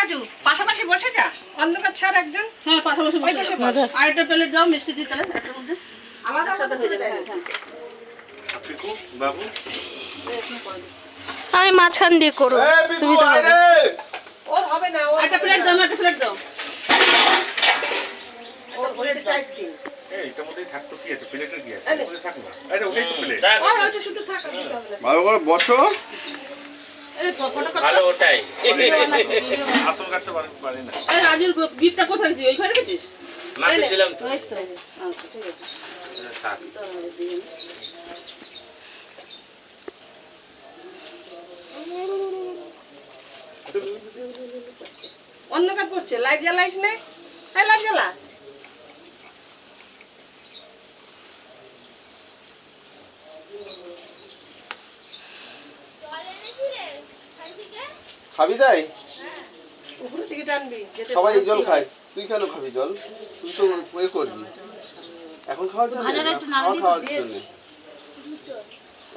রাজু পাশাপাশি বসে যা, অন্ধকার ছাড় একজন। হ্যাঁ পাশাপাশি বসে যাও। আরেকটা প্লেট দাও মিষ্টি দিতে তাহলে একটার মধ্যে আলাদা আলাদা হয়ে হয়ে যাবে। যাবে। হ্যাঁ পিকু বাবু আমি মাঝখান দিয়ে করব, সুবিধা হবে। ওর হবে না, ওর একটা প্লেট দাও, একটা প্লেট দাও। ওর বলতে চাইছি। এইটার মধ্যেই থাকতো, কি আছে প্লেটের কি আছে, এর মধ্যে থাক না। আরে ওটাই তো প্লেট। ওই ওটা শুধু থাক, দিতে হবে না। ভালো করে বসো। আরে ফটো কত ভালো ওটাই আসল কাটতে পারি না। আরে রাজুর গিফটটা কোথায় রেখেছিস? ওইখানে রেখেছিস? মাছ দিলাম তো এই তো আচ্ছা ঠিক আছে। থাক অন্ধকার পড়ছে, লাইট জ্বালাইস না। এই লাইট জ্বালা। খাবি তাই? উপরের দিকে টানবি যেতে সবাই জল খায়, তুই কেন খাবি জল? তুই তো ওই করবি এখন খাওয়ার জন্য না, খাওয়ার জন্য।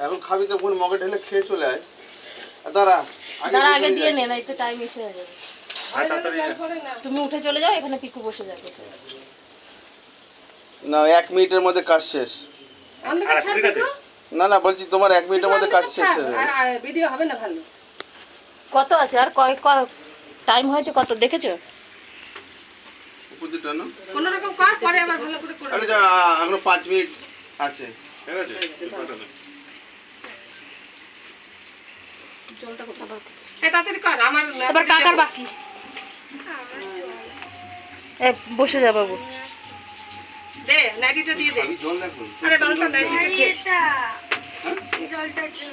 এখন খাবি তো কোন মগে ঢেলে খেয়ে চলে আয়। আর দাঁড়া দাঁড়া আগে দিয়ে নে, না একটু টাইম এসে যাবে। আর তাড়াতাড়ি করে না। তুমি উঠে চলে যাও, এখানে পিকু বসে যাবে। না 1 মিনিটের মধ্যে কাজ শেষ। অন্ধকার ছাড় ঠিক আছে। তো। না না বলছি তোমার 1 মিনিটের মধ্যে কাজ শেষ হয়ে যাবে। আর ভিডিও হবে না ভালো। কত আছে আর টাইম হয়েছে কত দেখেছো? উপর দিয়ে টানো। কোন রকম কর, পরে আবার ভালো করে করে। আরে যা, এখনো 5 মিনিট আছে। ঠিক আছে এই তাড়াতাড়ি কর, আমার এবার কাকার বাকি। এ বসে যা বাবু। দে নাইটিটা দিয়ে দে। আমি জল দেখো। আরে বালটা নাইটিটা দে।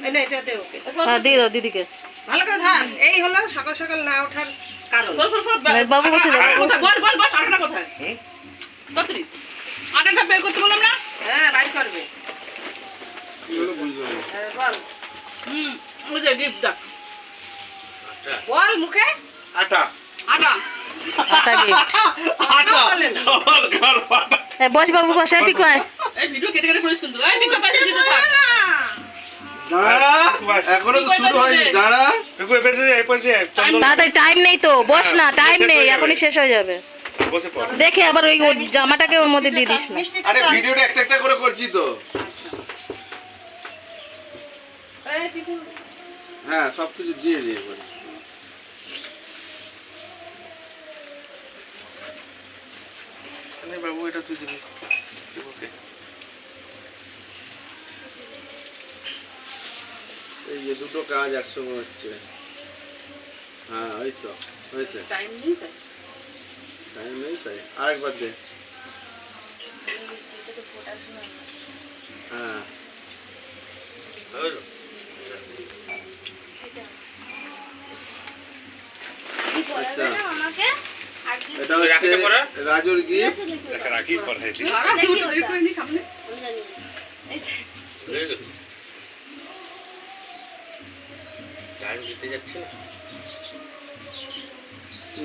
এই নে এটা দে ওকে। হ্যাঁ দিয়ে দাও দিদিকে। ভালো করে ধর। এই হলো সকাল সকাল না ওঠার কারণ। বাবু বসে যাও। কোথায় বল বল বল আটাটা কোথায়? কতরি আটাটা বের করতে বললাম না? হ্যাঁ বাইর করবে। কি হলো বুঝলাম না। হ্যাঁ, বল ওই যে গিফট দাও। বল মুখে। আটা আটা আটা গিফট। আটা বলেন। সরকার পাটা বস বাবু বস, পিকু আয়। এই ভিডিও কেটে কেটে করিস কিন্তু। এই পিকো পাশে দিতে থাক। দাঁড়া, এখনো তো শুরু হয়নি, দাঁড়া। পিকু এসে এই পাশে চন্দন তাড়াতাড়ি টাইম নেই তো, বস না, টাইম নেই, এখনই শেষ হয়ে যাবে। বসে পড়। দেখে আবার ওই ওর জামাটাকে ওর মধ্যে দিয়ে দিস না। মিষ্টিটা আরে টান। ভিডিওটা একটা একটা করে করছি তো। এই পিকু। হ্যাঁ সব কিছু দিয়ে দিয়ে করে। আরে বাবু এটা তুই দিবি ওকে এই যে দুটো কাজ একসঙ্গে হচ্ছে। হ্যাঁ ওই তো হয়েছে। টাইম নেই তাই। টাইম নেই তাই আরেকবার দে। হ্যাঁ হলো আচ্ছা এটা ওই হচ্ছে রাখিটা পরা? রাজুর গিফট। দেখা রাখি পড়াই দি সারা পুরো তৈরি করে নি সামনে। টাইম দিতে যাচ্ছে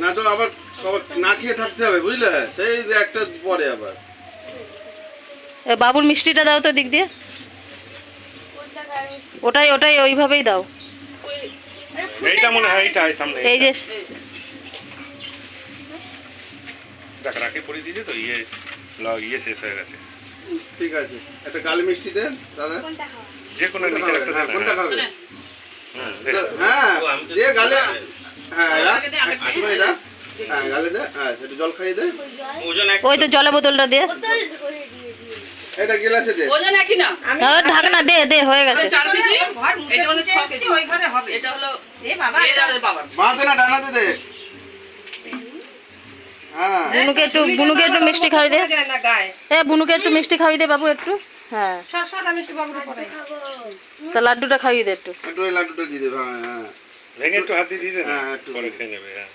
না না তো আবার সবাই না খেয়ে থাকতে হবে বুঝলে, সেই যে একটা পরে আবার। এ বাবুর মিষ্টিটা দাও তো দিক দিয়ে। ওটাই ওটাই ওইভাবেই দাও। এইটা মনে হয় এইটা সামনে এই যে দেখা রাখি পড়ে দিয়েছে তো ইয়ে শেষ হয়ে গেছে। ঠিক আছে একটা কালি মিষ্টি দেন দাদা। যে কোনো কোনটা নিচে খাবে? একটা হ্যাঁ, দেন কোনটা না। খাবে? হুম, হ্যাঁ ও, আমি তো দিয়ে গালে। হ্যাঁ রাখ, আগে দে, আগে দে। একটু রাখ। হ্যাঁ গালে দে। হ্যাঁ সেটা জল খাইয়ে দে। ওজন এক ওই তো জলের বোতলটা দিয়ে। এটা গিলাসে দে। ওজন একই না। আমি ঢাকনা দে দে হয়ে গেছে। ওই 4 কেজি ঘর মুখে এটা মানে দিতে 6 এসছি, কেজি। ওই ঘরে হবে। এটা হলো এ বাবা এই দাদার বাবা। বাঁধে না ডানাতে দে। হ্যাঁ বুনুকে একটু মিষ্টি খাওয়াই দে। যায় না গায়ে। এ বুনুকে একটু মিষ্টি খাওয়াই দে বাবু একটু। হ্যাঁ সরষা আমি একটু বাবুর পড়াই। তা লাড্ডুটা খাইয়ে দে একটু। একটু ওই লাড্ডুটা দিয়ে দেবে। হ্যাঁ হ্যাঁ ভেঙে একটু হাত দিয়ে দিয়ে দে না, হ্যাঁ, একটু। পরে খেয়ে নেবে। হ্যাঁ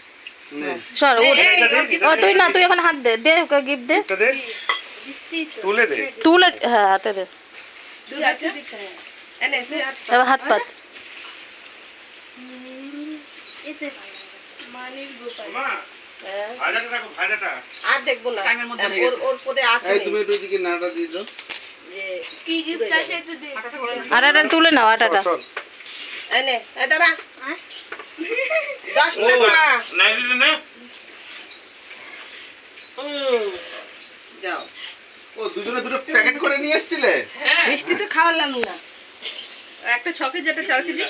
নে। সর ও তুই না, তুই এখন হাত দে, দে ওকে গিফট দে। এটা দে, তুলে দে। তুলে হ্যাঁ হাতে দে। এনে তুই হাত পা। এবার হাত পাত। মা ভাজাটা দেখো, ভাজাটা আর দেখবো না। টাইমের মধ্যে হয়ে ওর গেছে। ওর পরে আছে এই তুমি একটু এদিকে নাড়া দিয়ে দাও। আটাটা তুলে নাও আটাটা। শোন এনে এ দাঁড়া 10 ও টাকা। নাইটিটা নে। যাও। ও দুজনে দুটো প্যাকেট করে নিয়ে এসেছিলে? হ্যাঁ মিষ্টি তো খাওয়ালাম না। একটা 6 কেজি একটা 4 কেজি